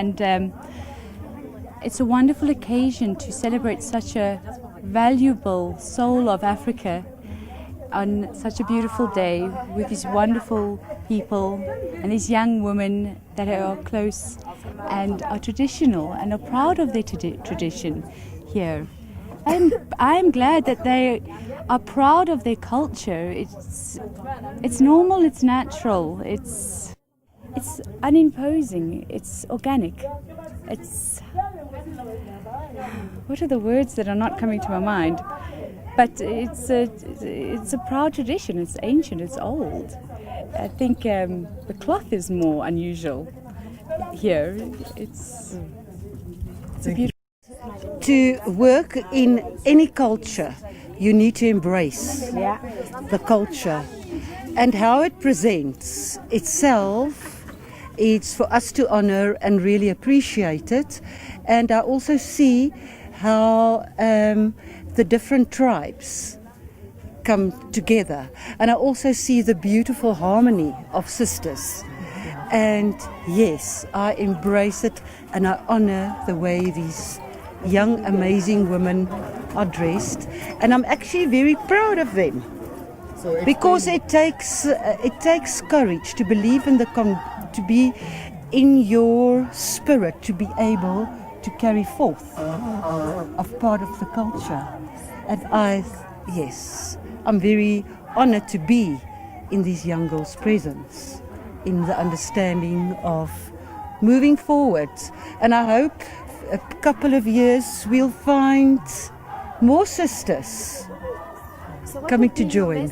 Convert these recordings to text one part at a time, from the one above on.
and it's a wonderful occasion to celebrate such a valuable soul of Africa on such a beautiful day with these wonderful people and these young women that are close and are traditional and are proud of their tradition here. I'm glad that they are proud of their culture. It's normal, it's natural, it's unimposing, it's organic. What are the words that are not coming to my mind? But it's a proud tradition. It's ancient. It's old. I think the cloth is more unusual here. It's a beautiful. To work in any culture, you need to embrace the culture and how it presents itself. It's for us to honor and really appreciate it. And I also see how the different tribes come together. And I also see the beautiful harmony of sisters. And yes, I embrace it and I honor the way these young, amazing women are dressed. And I'm actually very proud of them. Because it takes courage to believe in to be in your spirit, to be able to carry forth of part of the culture. And I'm very honored to be in these young girls' presence, in the understanding of moving forward. And I hope a couple of years we'll find more sisters coming to join.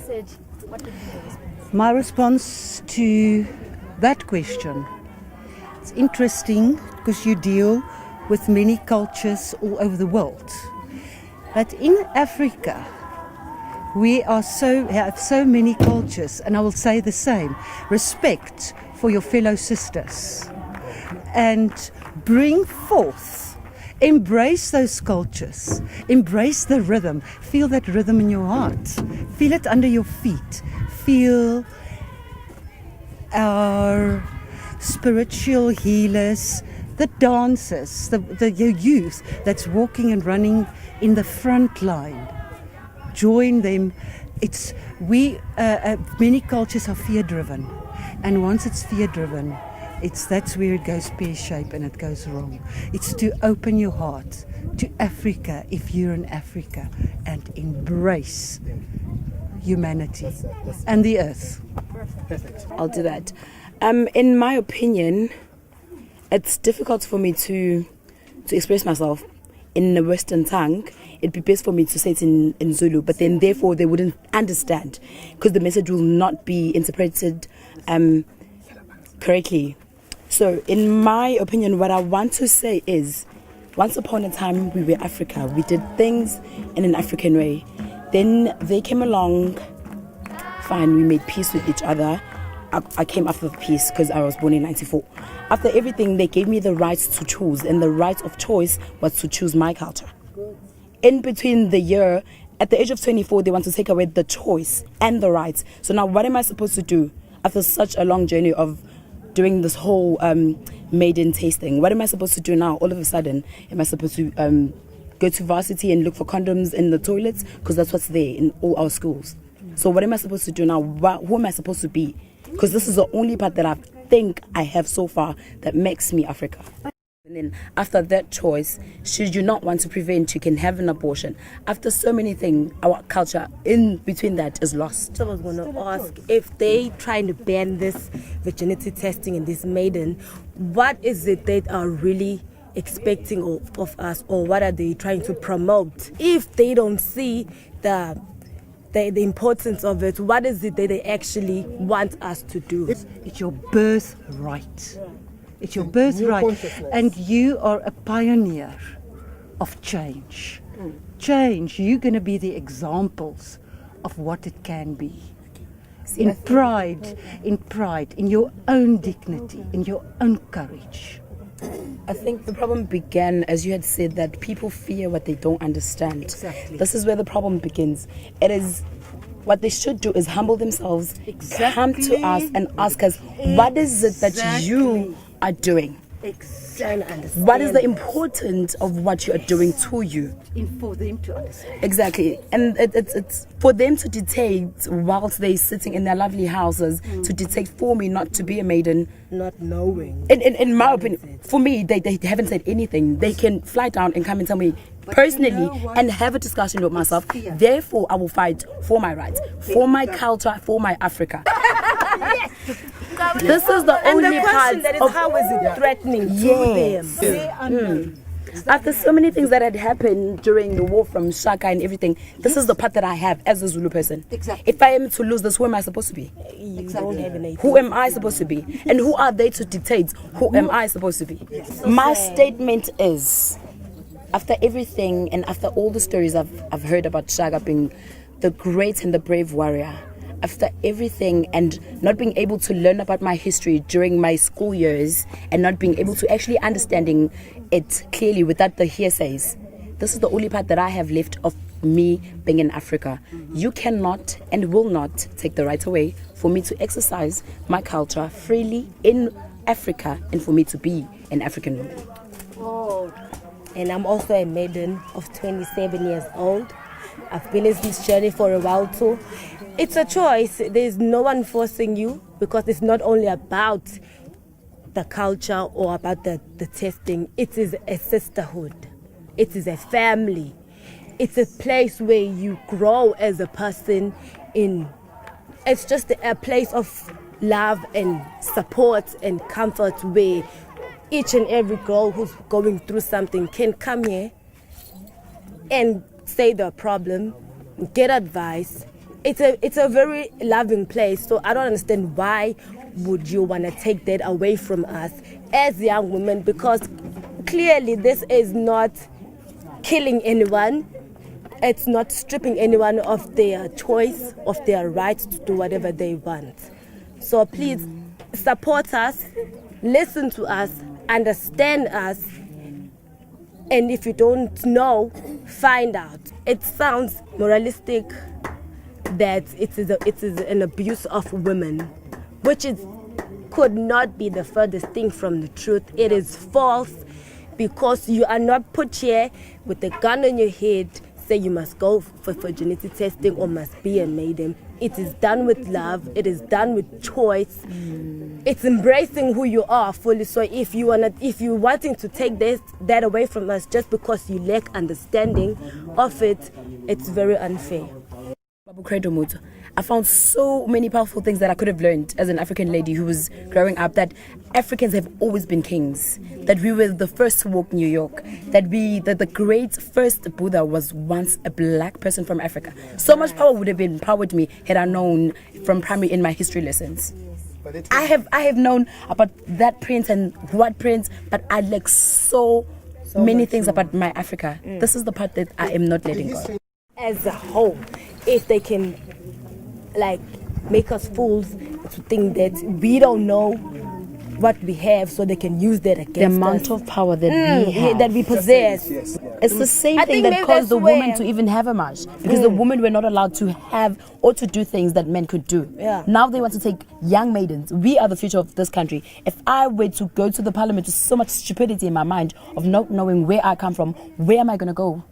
My response to that question, it's interesting because you deal with many cultures all over the world. But in Africa, we have so many cultures, and I will say the same. Respect for your fellow sisters and bring forth, embrace those cultures, embrace the rhythm, feel that rhythm in your heart, feel it under your feet, feel our spiritual healers, the dancers, the youth that's walking and running in the front line. Join them. Many cultures are fear-driven, and once it's fear-driven, that's where it goes pear-shaped and it goes wrong. It's to open your heart to Africa if you're in Africa and embrace humanity and the earth. Perfect. I'll do that. In my opinion, it's difficult for me to express myself in a Western tongue. It'd be best for me to say it in Zulu, but then therefore they wouldn't understand because the message will not be interpreted correctly. So in my opinion, what I want to say is, once upon a time we were Africa. We did things in an African way. Then they came along, fine, we made peace with each other. I came after the peace because I was born in 94. After everything, they gave me the right to choose, and the right of choice was to choose my culture. In between the year, at the age of 24, they want to take away the choice and the rights. So now what am I supposed to do after such a long journey of doing this whole maiden tasting? What am I supposed to do now? All of a sudden, am I supposed to go to varsity and look for condoms in the toilets? Because that's what's there in all our schools. So what am I supposed to do now? Who am I supposed to be? Because this is the only part that I think I have so far that makes me Africa. And then after that choice, should you not want to prevent, you can have an abortion. After so many things, our culture in between that is lost. I was going to ask, if they trying to ban this virginity testing and this maiden, what is it they are really expecting of us, or what are they trying to promote? If they don't see the importance of it, what is it that they actually want us to do? It's your birthright. It's your birthright. And you are a pioneer of change. Change. You're going to be the examples of what it can be. In pride, in your own dignity, in your own courage. I think the problem began, as you had said, that people fear what they don't understand. Exactly. This is where the problem begins. It is what they should do is humble themselves, come to us and ask us, what is it that you are doing? trying to understand. What is the importance of what you are doing to you? For them to understand. Exactly. And it's for them to dictate whilst they're sitting in their lovely houses, to dictate for me not to be a maiden. Not knowing. In my opinion, for me, they haven't said anything. They can fly down and come and tell me personally and have a discussion with myself. Therefore, I will fight for my rights, for my culture, for my Africa. This is the And only the part question that is, of how is it threatening Yes. to them? After so many things that had happened during the war from Shaka and everything, this is the part that I have as a Zulu person. Exactly. If I am to lose this, who am I supposed to be? You don't have an idea. Who am I supposed to be? And who are they to dictate who am I supposed to be? My statement is, after everything and after all the stories I've heard about Shaka being the great and the brave warrior, after everything and not being able to learn about my history during my school years and not being able to actually understanding it clearly without the hearsays, this is the only part that I have left of me being in Africa. You cannot and will not take the right away for me to exercise my culture freely in Africa and for me to be an African woman. And I'm also a maiden of 27 years old. I've been in this journey for a while too. It's a choice. There's no one forcing you, because it's not only about the culture or about the testing. It is a sisterhood. It is a family. It's a place where you grow as a person in. It's just a place of love and support and comfort where each and every girl who's going through something can come here and say their problem, get advice. It's a very loving place. So I don't understand why would you want to take that away from us as young women, because clearly this is not killing anyone. It's not stripping anyone of their choice, of their right to do whatever they want. So please support us, listen to us, understand us, and if you don't know, find out. It sounds moralistic that it is an abuse of women, which could not be the furthest thing from the truth. It is false, because you are not put here with a gun on your head, say you must go for genetic testing or must be a maiden. It is done with love. It is done with choice. It's embracing who you are fully. So if you're wanting to take that away from us just because you lack understanding of it, it's very unfair. Babu Credo Mutu, I found so many powerful things that I could have learned as an African lady who was growing up, that Africans have always been kings, that we were the first to walk New York, that the great first Buddha was once a black person from Africa. So much power would have been empowered me had I known from primary in my history lessons. I have known about that prince and what prince, but I lack so many things about my Africa. This is the part that I am not letting go. As a whole, if they can make us fools to think that we don't know what we have, so they can use that against us. The amount of power that we have, that we possess. It's the same thing that caused the woman to even have a march, because the women were not allowed to have or to do things that men could do. Yeah. Now they want to take young maidens. We are the future of this country. If I were to go to the parliament with so much stupidity in my mind of not knowing where I come from, where am I going to go?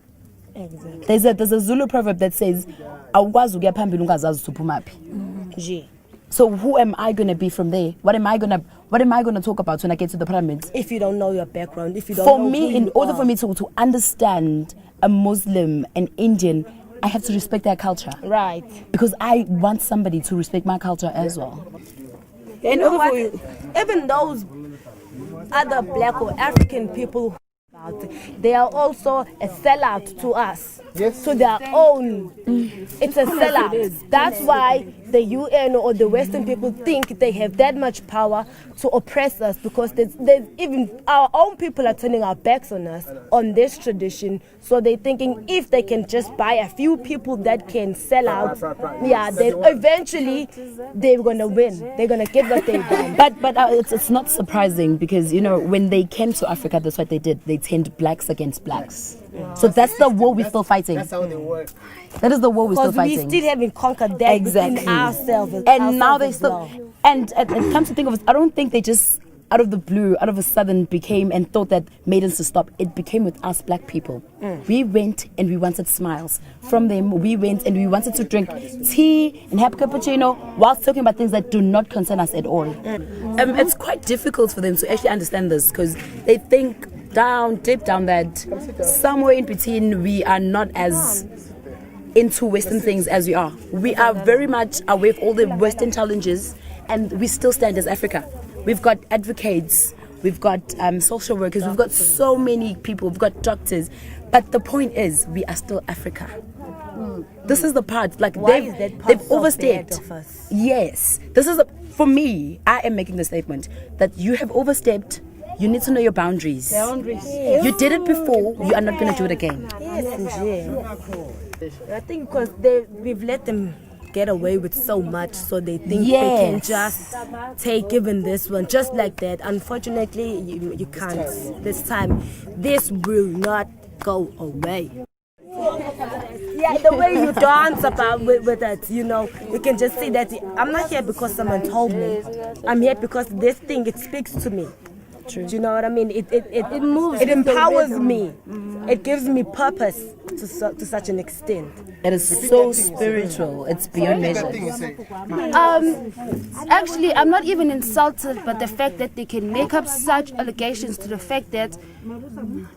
Exactly. There's a Zulu proverb that says, "Awukwazi ukuya phambili ungazazi ukuthi uphumaphi." So who am I going to be from there? What am I going to talk about when I get to the parliament? If you don't know your background, if you don't For know me, who in you order are. for me to understand a Muslim, an Indian, I have to respect their culture. Right. Because I want somebody to respect my culture as well. In order for you, even those other black or African people, they are also a sellout to us, to their own. It's a sellout. That's why the UN or the Western people think they have that much power to oppress us, because there's even our own people are turning our backs on us, on this tradition. So they're thinking if they can just buy a few people that can sell out, then eventually they're gonna win. They're gonna get what they want. But it's not surprising, because when they came to Africa, that's what they did. They turned blacks against blacks. So that's the war we're still fighting. That's how they work. That is the war we're still Because we fighting. still haven't conquered that Exactly. within ourselves. And now they as still. well. And come to think of it, I don't think they just out of the blue, out of a sudden became and thought that maidens to stop. It became with us black people. We went and we wanted smiles. From them, we went and we wanted to drink tea and have cappuccino whilst talking about things that do not concern us at all. It's quite difficult for them to actually understand this because they think deep down that somewhere in between we are not as into Western things as we are. We are very much aware of all the Western challenges and we still stand as Africa. We've got advocates, we've got social workers, we've got so many people, we've got doctors. But the point is, we are still Africa. This is the part, like they've overstepped. Yes, this is for me. I am making the statement that you have overstepped. You need to know your boundaries. You did it before. You are not going to do it again. I think because we've let them get away with so much, so they think they can just take even this one just like that. Unfortunately, you can't. This time, this will not go away. Yeah, the way you dance about with it, you know, you can just see that I'm not here because someone told me. I'm here because this thing, it speaks to me. True. Do you know what I mean? It moves, it empowers me. It gives me purpose to such an extent. It is so spiritual. It's beyond measure. Actually, I'm not even insulted by the fact that they can make up such allegations to the fact that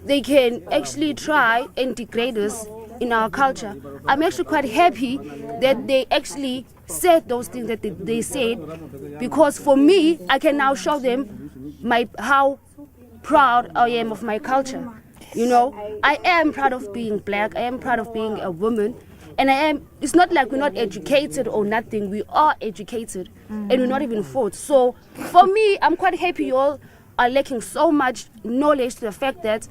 they can actually try and degrade us in our culture. I'm actually quite happy that they actually said those things that they said, because for me, I can now show them how proud I am of my culture. You know, I am proud of being black, I am proud of being a woman, and it's not like we're not educated or nothing, we are educated, and we're not even fought. So for me, I'm quite happy you all are lacking so much knowledge to the fact that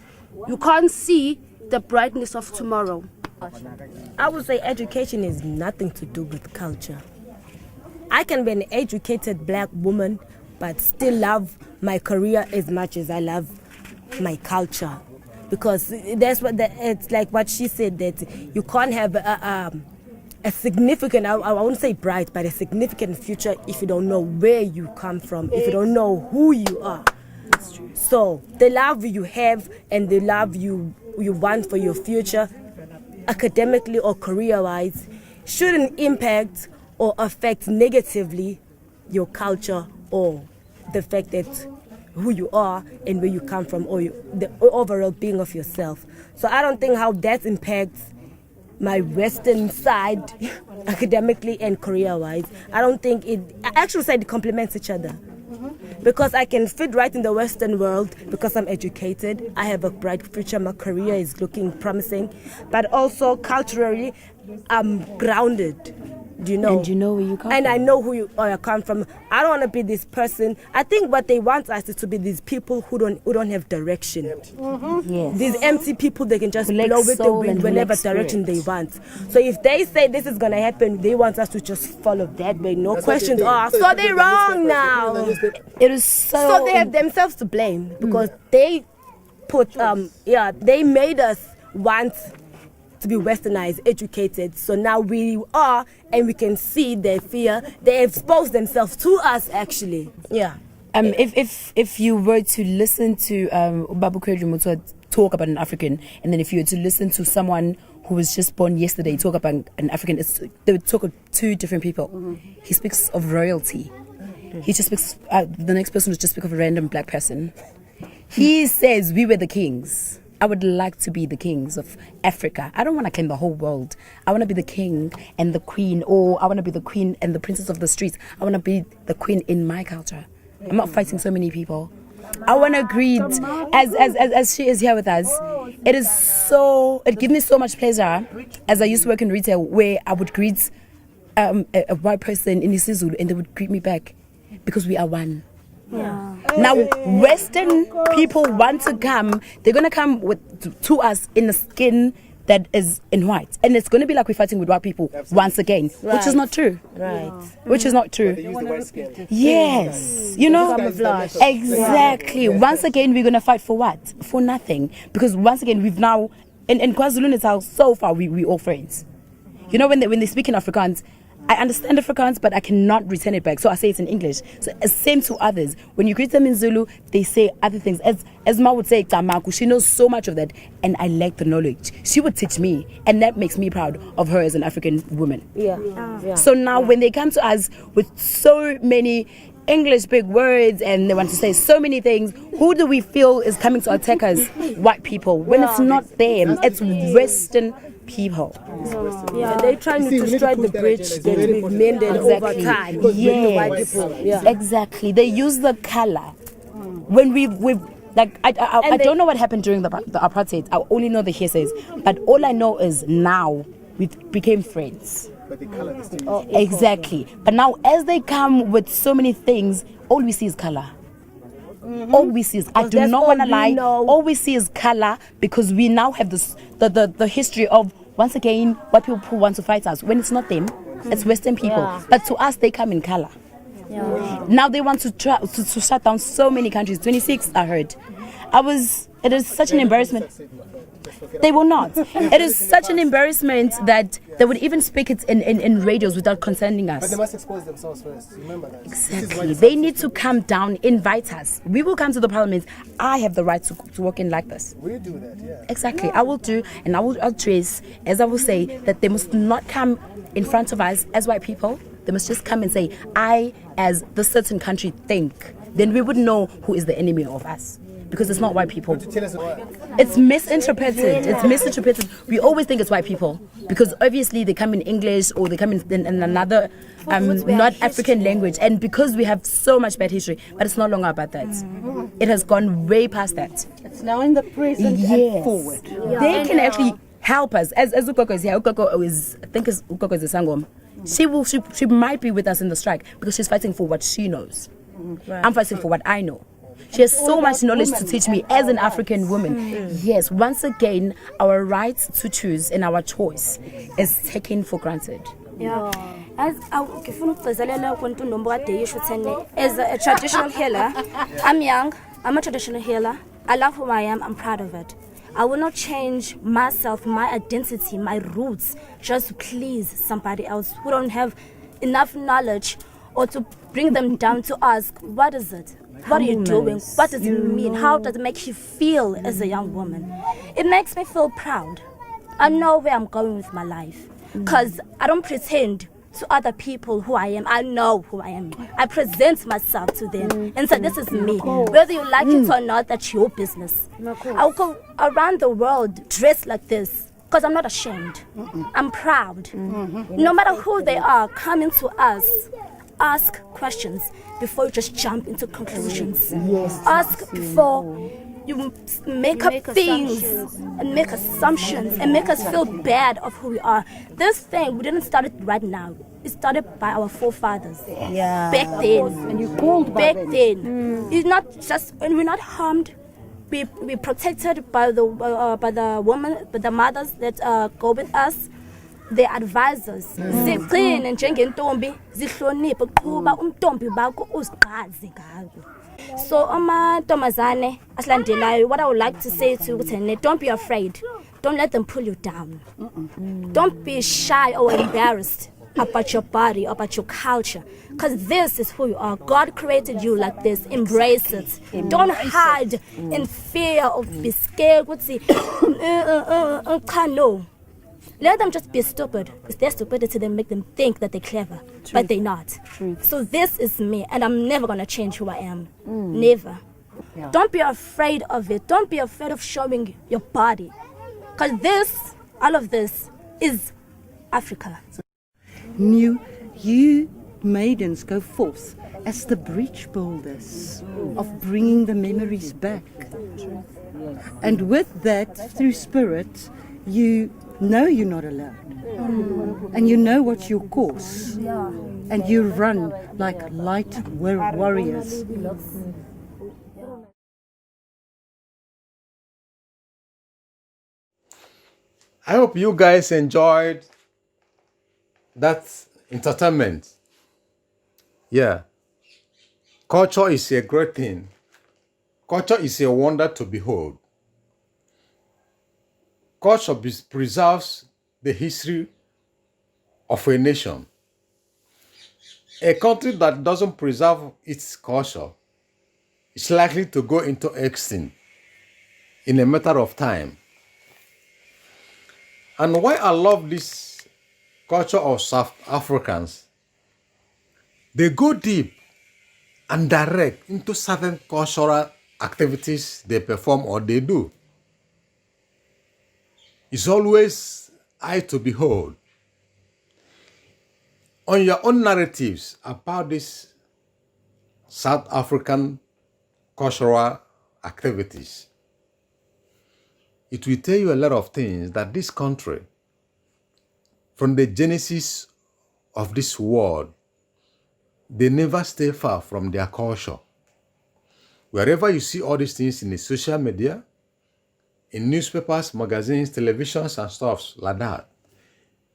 you can't see the brightness of tomorrow. I would say education is nothing to do with culture. I can be an educated black woman but still love my career as much as I love my culture. Because that's what it's like what she said, that you can't have a significant, I won't say bright, but a significant future if you don't know where you come from, if you don't know who you are. That's true. So the love you have and the love you want for your future, academically or career-wise, shouldn't impact or affect negatively your culture or the fact that who you are and where you come from, or the overall being of yourself. So I don't think how that impacts my Western side academically and career-wise. I don't think I actually say it complements each other. Because I can fit right in the Western world because I'm educated. I have a bright future. My career is looking promising. But also culturally, I'm grounded. Do you know? And you know where you come from. And I know who I come from. I don't want to be this person. I think what they want us is to be these people who don't have direction. Yes. These empty people, they can just blow with the wind whenever direction they want. So if they say this is going to happen, they want us to just follow that way. No questions asked. So they're wrong now. It is so they have themselves to blame because they put, they made us want to be westernized, educated. So now we are, and we can see their fear. They expose themselves to us, actually. Yeah. If you were to listen to Babu Kwedu talk about an African, and then if you were to listen to someone who was just born yesterday talk about an African, they would talk of two different people. He speaks of royalty. He just speaks. The next person would just speak of a random black person. He says we were the kings. I would like to be the kings of Africa. I don't want to claim the whole world. I want to be the king and the queen, or I want to be the queen and the princess of the streets. I want to be the queen in my culture. I'm not fighting so many people. I want to greet, as she is here with us, it gives me so much pleasure, as I used to work in retail, where I would greet a white person in isiZulu and they would greet me back, because we are one. Yeah. Now, Western people want to come. They're gonna come to us in a skin that is in white, and it's gonna be like we're fighting with white people once again, which is not true. Right. Which is not true. Yes. You know. Exactly. Once again, we're gonna fight for what? For nothing. Because once again, we've now in KwaZulu-Natal so far we all friends. You know, when they speak in Afrikaans, I understand Afrikaans, but I cannot return it back. So I say it in English. So same to others. When you greet them in Zulu, they say other things. As Ma would say, Tamaku, she knows so much of that, and I lack the knowledge. She would teach me, and that makes me proud of her as an African woman. So now when they come to us with so many English big words and they want to say so many things, who do we feel is coming to attack us? White people. When it's not them, it's Western people. And they're trying to destroy the bridge that we've mended over time. Because we're the white people. Exactly. They use the color. When we've like I don't know what happened during the apartheid. I only know the hearsays, but all I know is now we became friends. But the color is Exactly. But now as they come with so many things, all we see is color. All we see is, I do not want to lie, all we see is color, because we now have this the history of, once again, white people who want to fight us. When it's not them, it's Western people. But to us, they come in color. Now they want to try to shut down so many countries. 26, I heard. It is such an embarrassment. They will not. It is such an embarrassment that they would even speak it in radios without concerning us. But they must expose themselves first. Remember that. Exactly. They need to come down, invite us. We will come to the parliament. I have the right to walk in like this. We do that, yeah. Exactly. I will do, and I'll trace, as I will say, that they must not come in front of us as white people. They must just come and say, I, as the certain country, think. Then we would know who is the enemy of us. Because it's not white people. It's misinterpreted. It's misinterpreted. We always think it's white people because obviously they come in English or they come in another not African language, and because we have so much bad history. But it's no longer about that. It has gone way past that. It's now in the present and forward. They can actually help us. As Ukoko is here, Ukoko is, I think Ukoko is a Sangom. She might be with us in the strike because she's fighting for what she knows. I'm fighting for what I know. She has so much knowledge to teach me as an African woman. Yes, once again, our right to choose and our choice is taken for granted. As a traditional healer, I'm young, I'm a traditional healer. I love who I am, I'm proud of it. I will not change myself, my identity, my roots, just to please somebody else who don't have enough knowledge or to bring them down to ask, what is it? What are you doing? What does it mean? How does it make you feel as a young woman? It makes me feel proud. I know where I'm going with my life because I don't pretend to other people who I am. I know who I am. I present myself to them and say, this is me. Whether you like it or not, that's your business. I'll go around the world dressed like this because I'm not ashamed. I'm proud. No matter who they are coming to us, ask questions before you just jump into conclusions. Ask before you make up things and make assumptions and make us feel bad of who we are. This thing, we didn't start it right now. It started by our forefathers. Back then. And you called back then. It's not just, when we're not harmed, we're protected by the women, by the mothers that go with us. The advisors. Zigcine njengentombi zihloniphe qhuba umntombi bakho uziqhaze ngako. So amantombazane asilandelayo, what I would like to say to you, don't be afraid. Don't let them pull you down. Don't be shy or embarrassed about your body, about your culture, because this is who you are. God created you like this. Embrace it. Don't hide in fear or be scared. No. Let them just be stupid. It's their stupidity that make them think that they're clever, but they're not. So this is me, and I'm never going to change who I am. Never. Don't be afraid of it. Don't be afraid of showing your body. Because all of this is Africa. You maidens go forth as the bridge builders of bringing the memories back. And with that, through spirit, you know you're not alone. And you know what's your course. And you run like light warriors. I hope you guys enjoyed that entertainment. Yeah. Culture is a great thing. Culture is a wonder to behold. Culture preserves the history of a nation. A country that doesn't preserve its culture is likely to go into extinct in a matter of time. And why I love this culture of South Africans, they go deep and direct into certain cultural activities they perform or they do. It's always eye to behold. On your own narratives about this South African cultural activities, it will tell you a lot of things that this country, from the genesis of this world, they never stay far from their culture. Wherever you see all these things in the social media, in newspapers, magazines, televisions, and stuff like that,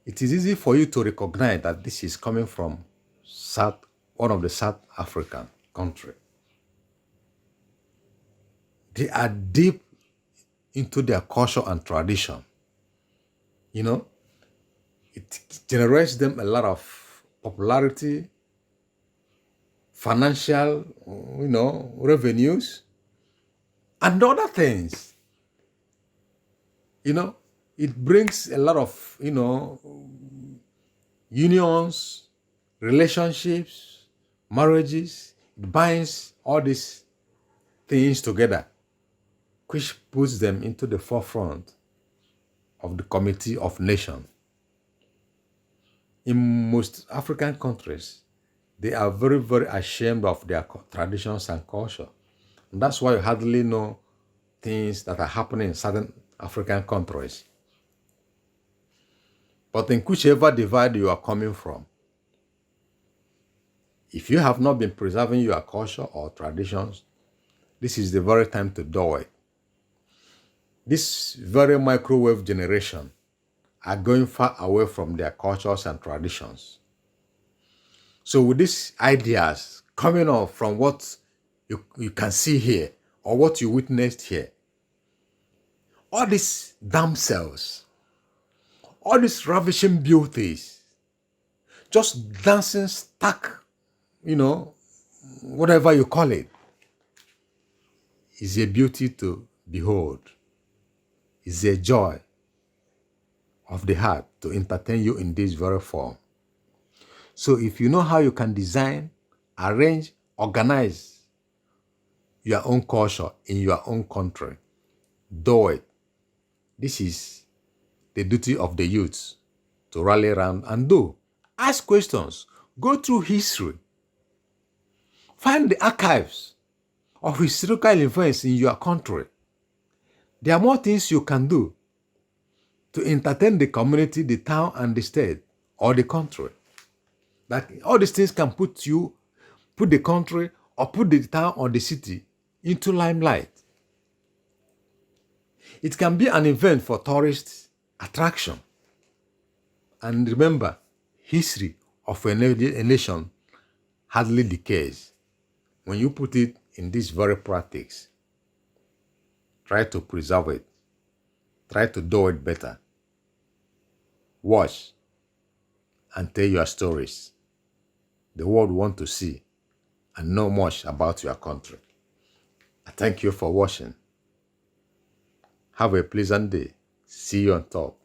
it is easy for you to recognize that this is coming from one of the South African country. They are deep into their culture and tradition. You know, it generates them a lot of popularity, financial, revenues, and other things. It brings a lot of, unions, relationships, marriages. It binds all these things together, which puts them into the forefront of the Committee of Nations. In most African countries, they are very, very ashamed of their traditions and culture. And that's why you hardly know things that are happening in certain African countries. But in whichever divide you are coming from, if you have not been preserving your culture or traditions, this is the very time to do it. This very microwave generation are going far away from their cultures and traditions. So with these ideas coming off from what you can see here or what you witnessed here, all these damsels, all these ravishing beauties, just dancing stuck, whatever you call it, is a beauty to behold. It's a joy of the heart to entertain you in this very form. So if you know how you can design, arrange, organize your own culture in your own country, do it. This is the duty of the youth to rally around and do. Ask questions. Go through history. Find the archives of historical events in your country. There are more things you can do to entertain the community, the town, and the state, or the country. That all these things can put the country, or put the town or the city into limelight. It can be an event for tourist attraction. And remember, history of a nation hardly decays. When you put it in this very practice, try to preserve it. Try to do it better. Watch and tell your stories. The world wants to see and know much about your country. I thank you for watching. Have a pleasant day. See you on top.